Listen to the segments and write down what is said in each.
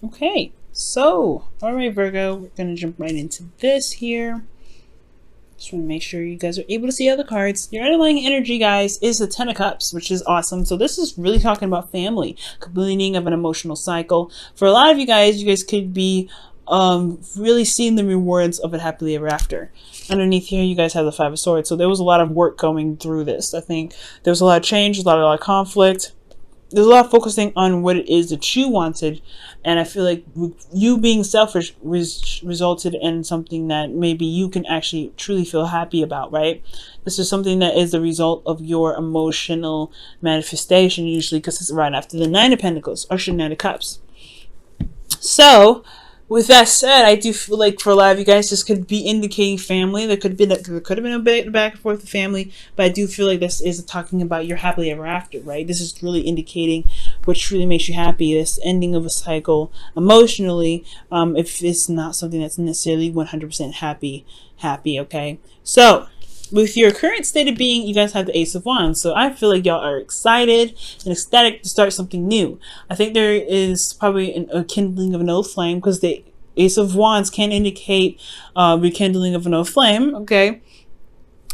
Okay, so, all right, Virgo, we're going to jump right into this here. Just want to make sure you guys are able to see all the cards. Your underlying energy, guys, is the Ten of Cups, which is awesome. So this is really talking about family, completing of an emotional cycle. For a lot of you guys could be really seeing the rewards of it happily ever after. Underneath here, you guys have the Five of Swords. So there was a lot of work going through this. I think there was a lot of change, a lot of conflict. There's a lot of focusing on what it is that you wanted, and I feel like you being selfish resulted in something that maybe you can actually truly feel happy about, right? This is something that is the result of your emotional manifestation, usually because it's right after the Nine of Pentacles or Nine of Cups. So with that said, I do feel like for a lot of you guys, this could be indicating family. There could have been a bit back and forth with family, but I do feel like this is talking about your happily ever after, right? This is really indicating what truly makes you happy. This ending of a cycle emotionally, if it's not something that's necessarily 100% happy. Okay, so with your current state of being, you guys have the Ace of Wands. So I feel like y'all are excited and ecstatic to start something new. I think there is probably a kindling of an old flame, because the Ace of Wands can indicate rekindling of an old flame, okay?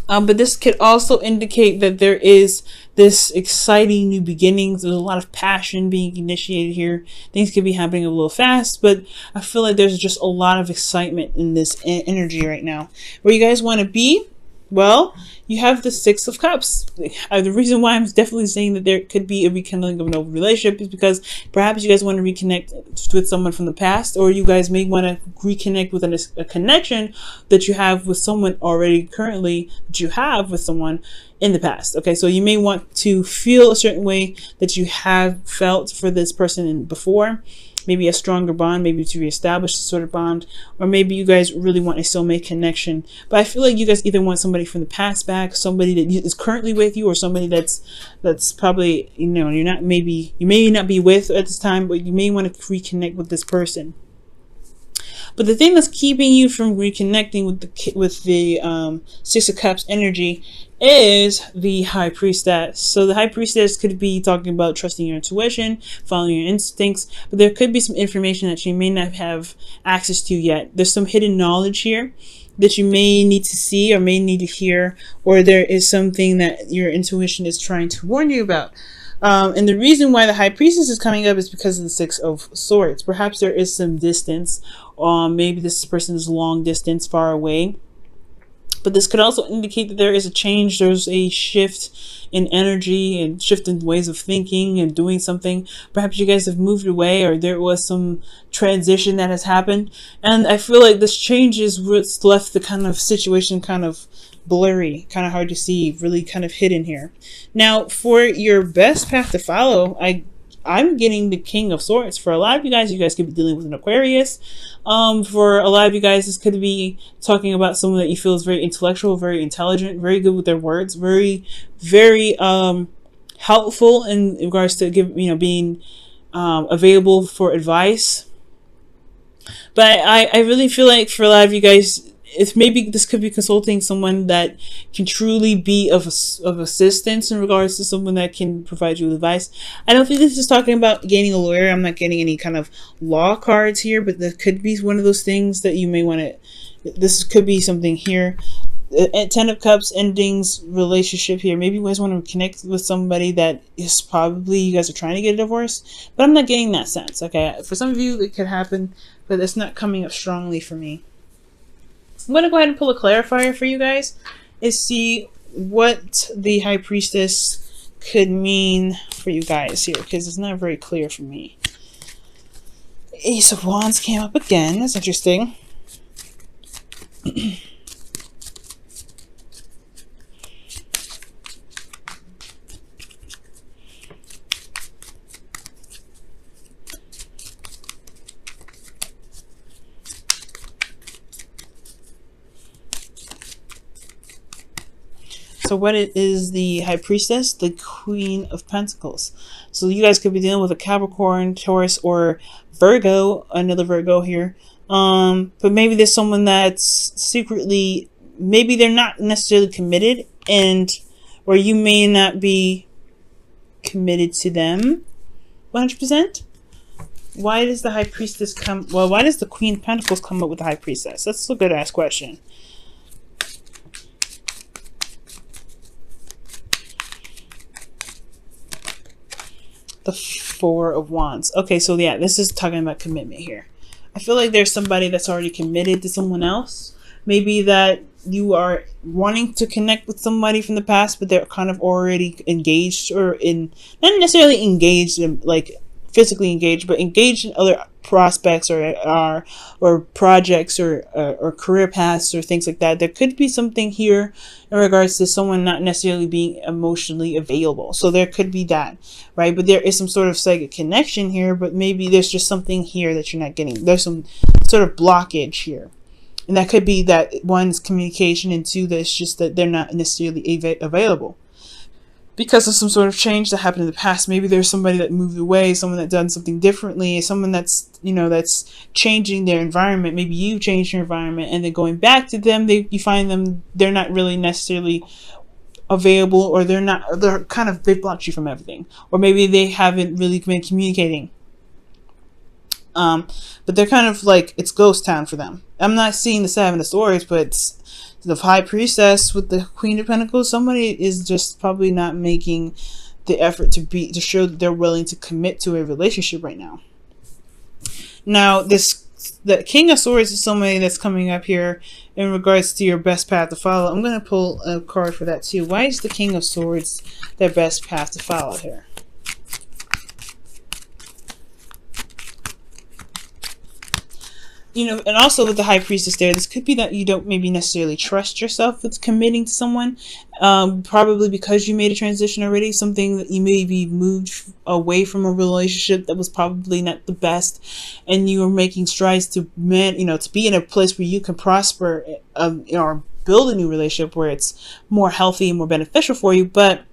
But this could also indicate that there is this exciting new beginnings. There's a lot of passion being initiated here. Things could be happening a little fast, but I feel like there's just a lot of excitement in this energy right now. Where you guys want to be? Well, you have the Six of Cups. The reason why I'm definitely saying that there could be a rekindling of an old relationship is because perhaps you guys want to reconnect with someone from the past, or you guys may want to reconnect with a connection that you have with someone already currently that you have with someone in the past. Okay, so you may want to feel a certain way that you have felt for this person before. Maybe a stronger bond, maybe to reestablish a sort of bond, or maybe you guys really want a soulmate connection. But I feel like you guys either want somebody from the past back, somebody that is currently with you, or somebody that's probably, you know, you may not be with at this time, but you may want to reconnect with this person. But the thing that's keeping you from reconnecting with the Six of Cups energy is the High Priestess. So the High Priestess could be talking about trusting your intuition, following your instincts, but there could be some information that you may not have access to yet. There's some hidden knowledge here that you may need to see or may need to hear, or there is something that your intuition is trying to warn you about. And the reason why the High Priestess is coming up is because of the Six of Swords. Perhaps there is some distance. Maybe this person is long distance, far away. But this could also indicate that there is a change. There's a shift in energy and shift in ways of thinking and doing something. Perhaps you guys have moved away, or there was some transition that has happened. And I feel like this change is what's left the kind of situation kind of blurry, kind of hard to see, really kind of hidden here. Now, for your best path to follow, I'm getting the King of Swords. For a lot of you guys could be dealing with an Aquarius. For a lot of you guys, this could be talking about someone that you feel is very intellectual, very intelligent, very good with their words, very, very helpful in regards to being available for advice. But I really feel like for a lot of you guys, if maybe this could be consulting someone that can truly be of assistance in regards to someone that can provide you with advice. I don't think this is talking about gaining a lawyer. I'm not getting any kind of law cards here, but that could be one of those things that you may want to, this could be something here. Ten of Cups endings relationship here. Maybe you guys want to connect with somebody that is probably, you guys are trying to get a divorce, but I'm not getting that sense. Okay, for some of you it could happen, but it's not coming up strongly for me. I'm going to go ahead and pull a clarifier for you guys and see what the High Priestess could mean for you guys here, because it's not very clear for me. Ace of Wands came up again. That's interesting. So what it is, the High Priestess, the Queen of Pentacles. So you guys could be dealing with a Capricorn, Taurus, or Virgo, another Virgo here. But maybe there's someone that's secretly, maybe they're not necessarily committed, or you may not be committed to them 100%. Why does the High Priestess come? Well, why does the Queen of Pentacles come up with the High Priestess? That's a good ass question. The Four of Wands. Okay, so yeah, this is talking about commitment here. I feel like there's somebody that's already committed to someone else. Maybe that you are wanting to connect with somebody from the past, but they're kind of already engaged, or in, not necessarily engaged in like physically engaged, but engaged in other prospects or projects or career paths or things like that. There could be something here in regards to someone not necessarily being emotionally available. So there could be that, right? But there is some sort of psychic connection here, but maybe there's just something here that you're not getting. There's some sort of blockage here. And that could be that one's communication, and two, that it's just that they're not necessarily available because of some sort of change that happened in the past. Maybe there's somebody that moved away, someone that done something differently, someone that's, you know, that's changing their environment. Maybe you changed your environment, and then going back to them, you find them, they're not really necessarily available, or they're kind of, they blocked you from everything, or maybe they haven't really been communicating. But they're kind of like, it's ghost town for them. I'm not seeing the Seven of Swords, but it's the High Priestess with the Queen of Pentacles. Somebody is just probably not making the effort to show that they're willing to commit to a relationship right now. Now, the King of Swords is somebody that's coming up here in regards to your best path to follow. I'm going to pull a card for that too. Why is the King of Swords their best path to follow here? You know, and also with the High Priestess there, this could be that you don't maybe necessarily trust yourself with committing to someone, probably because you made a transition already, something that you maybe moved away from a relationship that was probably not the best, and you are making strides to to be in a place where you can prosper, or build a new relationship where it's more healthy and more beneficial for you. But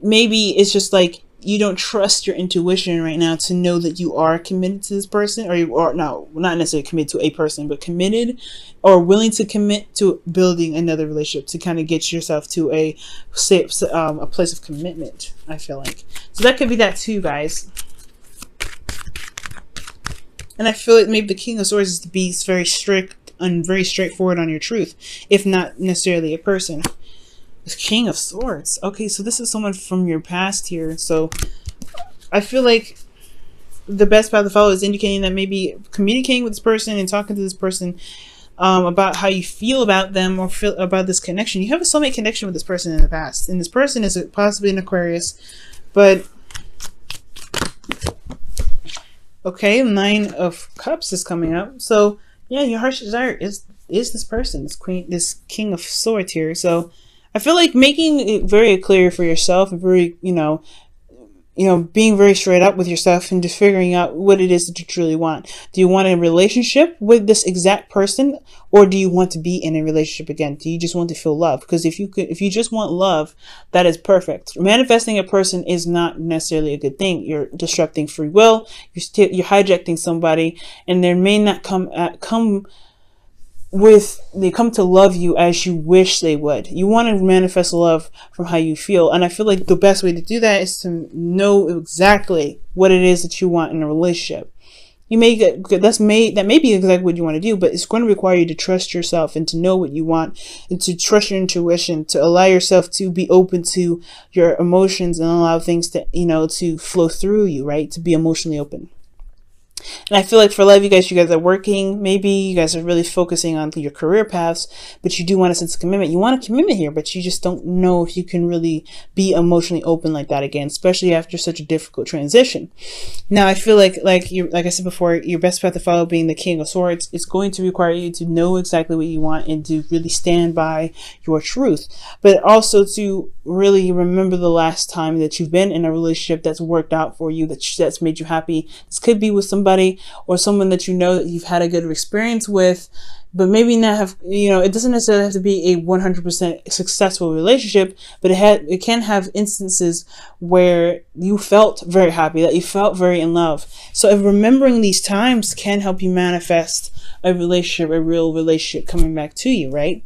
maybe it's just like, you don't trust your intuition right now to know that you are committed to this person, or you are not necessarily committed to a person, but committed or willing to commit to building another relationship to kind of get yourself to a place of commitment, I feel like. So that could be that too, guys. And I feel like maybe the King of Swords is to be very strict and very straightforward on your truth, if not necessarily a person. The King of Swords. Okay, so this is someone from your past here. So I feel like the best path to follow is indicating that maybe communicating with this person and talking to this person about how you feel about them, or feel about this connection. You have a soulmate connection with this person in the past, and this person is possibly an Aquarius, but okay, Nine of Cups is coming up. So yeah, your heart's desire is this person, this King of Swords here. So I feel like making it very clear for yourself, and very, being very straight up with yourself, and just figuring out what it is that you truly want. Do you want a relationship with this exact person, or do you want to be in a relationship again? Do you just want to feel love? Because if you just want love, that is perfect. Manifesting a person is not necessarily a good thing. You're disrupting free will. You're hijacking somebody, and there may not they come to love you as you wish they would. You want to manifest love from how you feel. And I feel like the best way to do that is to know exactly what it is that you want in a relationship. You may get, that may be exactly what you want to do, but it's going to require you to trust yourself and to know what you want, and to trust your intuition, to allow yourself to be open to your emotions and allow things to, to flow through you, right? To be emotionally open. And I feel like for a lot of you guys are working. Maybe you guys are really focusing on your career paths, but you do want a sense of commitment. You want a commitment here, but you just don't know if you can really be emotionally open like that again, especially after such a difficult transition. Now, I feel like I said before, your best path to follow being the King of Swords is going to require you to know exactly what you want and to really stand by your truth, but also to really remember the last time that you've been in a relationship that's worked out for you, that's made you happy. This could be with somebody or someone that that you've had a good experience with, but maybe not have, it doesn't necessarily have to be a 100% successful relationship, but it can have instances where you felt very happy, that you felt very in love. So if remembering these times can help you manifest a real relationship coming back to you, right?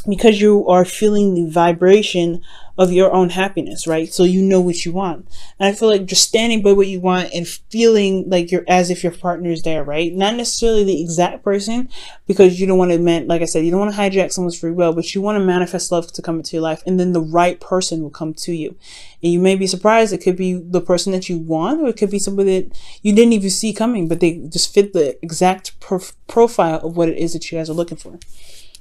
Because you are feeling the vibration of your own happiness, right? So you know what you want. And I feel like just standing by what you want and feeling like you're as if your partner is there, right? Not necessarily the exact person, because you don't want to, like I said, you don't want to hijack someone's free will, but you want to manifest love to come into your life, and then the right person will come to you. And you may be surprised. It could be the person that you want, or it could be somebody that you didn't even see coming, but they just fit the exact profile of what it is that you guys are looking for.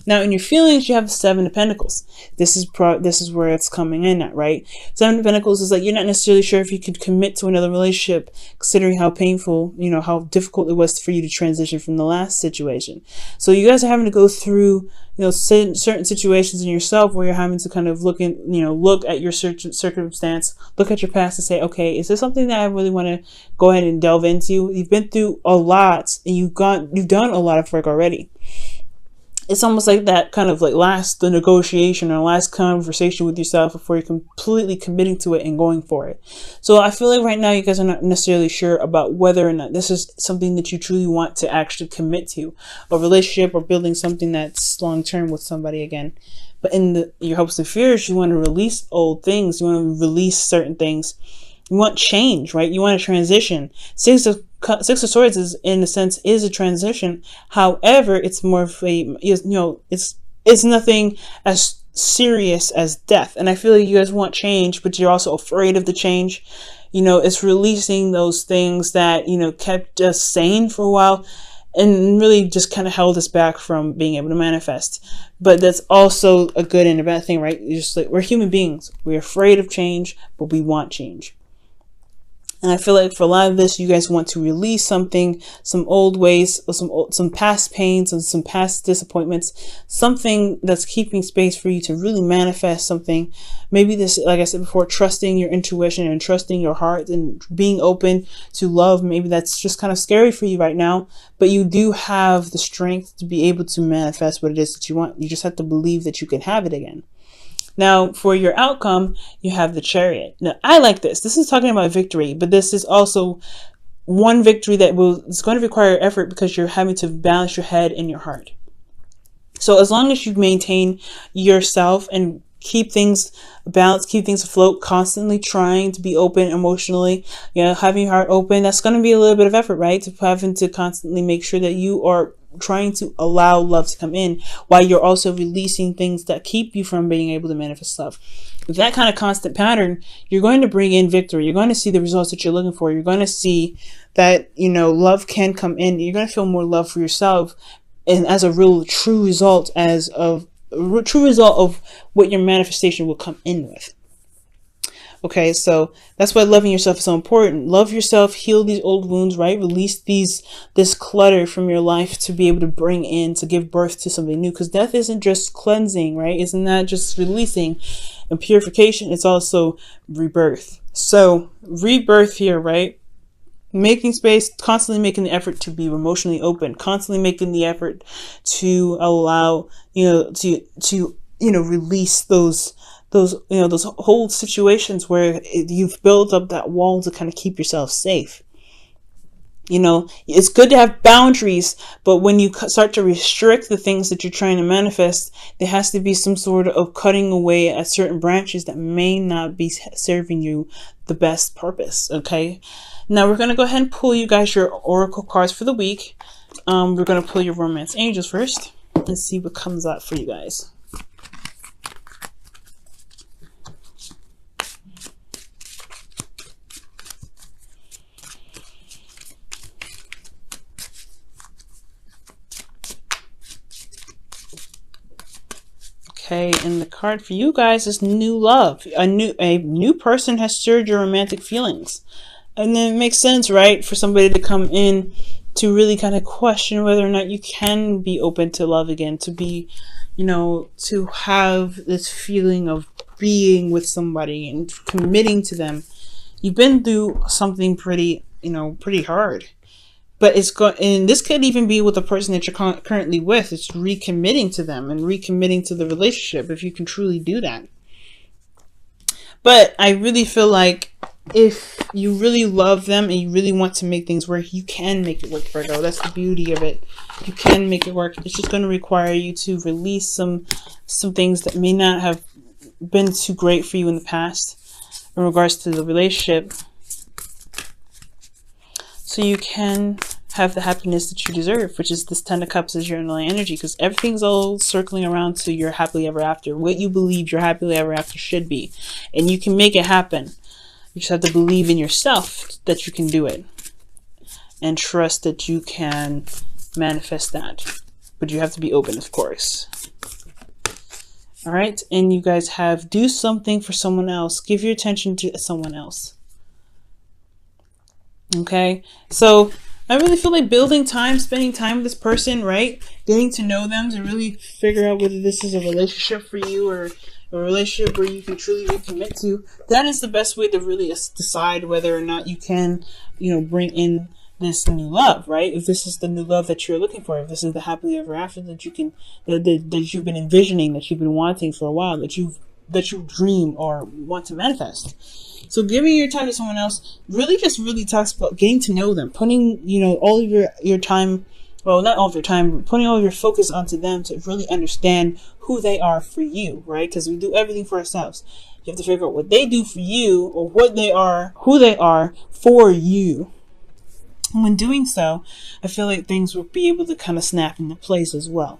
Now, in your feelings, you have the Seven of Pentacles. This is where it's coming in at, right? Seven of Pentacles is like you're not necessarily sure if you could commit to another relationship, considering how painful, how difficult it was for you to transition from the last situation. So you guys are having to go through, certain situations in yourself where you're having to kind of look at your circumstance, look at your past and say, okay, is this something that I really want to go ahead and delve into? You've been through a lot, and you've done a lot of work already. It's almost like that kind of like the negotiation or last conversation with yourself before you're completely committing to it and going for it. So I feel like right now you guys are not necessarily sure about whether or not this is something that you truly want to actually commit to, a relationship or building something that's long-term with somebody again. But in your hopes and fears, you want to release old things. You want to release certain things. You want change, right? You want to transition. Six of Swords is, in a sense, is a transition. However, it's more of a, it's nothing as serious as death. And I feel like you guys want change, but you're also afraid of the change. It's releasing those things that, kept us sane for a while and really just kind of held us back from being able to manifest. But that's also a good and a bad thing, right? Just like, we're human beings. We're afraid of change, but we want change. And I feel like for a lot of this, you guys want to release something, some old ways, some past pains and some past disappointments, something that's keeping space for you to really manifest something. Maybe this, like I said before, trusting your intuition and trusting your heart and being open to love. Maybe that's just kind of scary for you right now, but you do have the strength to be able to manifest what it is that you want. You just have to believe that you can have it again. Now, for your outcome, you have the Chariot. Now, I like this. This is talking about victory, but this is also one victory that it's going to require effort because you're having to balance your head and your heart. So as long as you maintain yourself and keep things balanced, keep things afloat, constantly trying to be open emotionally, having your heart open, that's going to be a little bit of effort, right? To having to constantly make sure that you are trying to allow love to come in while you're also releasing things that keep you from being able to manifest love. With that kind of constant pattern, you're going to bring in victory. You're going to see the results that you're looking for. You're going to see that, love can come in. You're going to feel more love for yourself, and as a real true result of what your manifestation will come in with. Okay, so that's why loving yourself is so important. Love yourself, heal these old wounds, right? Release this clutter from your life to be able to give birth to something new. Because death isn't just cleansing, right? It's not just releasing and purification. It's also rebirth. So rebirth here, right? Making space, constantly making the effort to be emotionally open, constantly making the effort to allow, to release those whole situations where you've built up that wall to kind of keep yourself safe. It's good to have boundaries, but when you start to restrict the things that you're trying to manifest, there has to be some sort of cutting away at certain branches that may not be serving you the best purpose. Okay. Now we're going to go ahead and pull you guys your oracle cards for the week. We're going to pull your romance angels first and see what comes out for you guys. Okay, and the card for you guys is new love. A new person has stirred your romantic feelings. And then it makes sense, right, for somebody to come in to really kind of question whether or not you can be open to love again, to be, to have this feeling of being with somebody and committing to them. You've been through something pretty hard. But and this could even be with the person that you're currently with. It's recommitting to them and recommitting to the relationship, if you can truly do that. But I really feel like if you really love them and you really want to make things work, you can make it work, Virgo. That's the beauty of it. You can make it work. It's just going to require you to release some things that may not have been too great for you in the past in regards to the relationship, so you can have the happiness that you deserve, which is this 10 of Cups is your underlying energy, because everything's all circling around to your happily ever after, what you believe your happily ever after should be. And you can make it happen. You just have to believe in yourself that you can do it, and trust that you can manifest that. But you have to be open, of course. All right, and you guys have do something for someone else. Give your attention to someone else. Okay, so I really feel like building time, spending time with this person, right? Getting to know them to really figure out whether this is a relationship for you or a relationship where you can truly recommit to. That is the best way to really decide whether or not you can, bring in this new love, right? If this is the new love that you're looking for, if this is the happily ever after that you can, that you've been envisioning, that you've been wanting for a while, that you dream or want to manifest. So giving your time to someone else really talks about getting to know them, putting, all of your time, well, not all of your time, but putting all of your focus onto them to really understand who they are for you, right? Because we do everything for ourselves. You have to figure out what they do for you, or what they are, who they are for you. And when doing so, I feel like things will be able to kind of snap into place as well.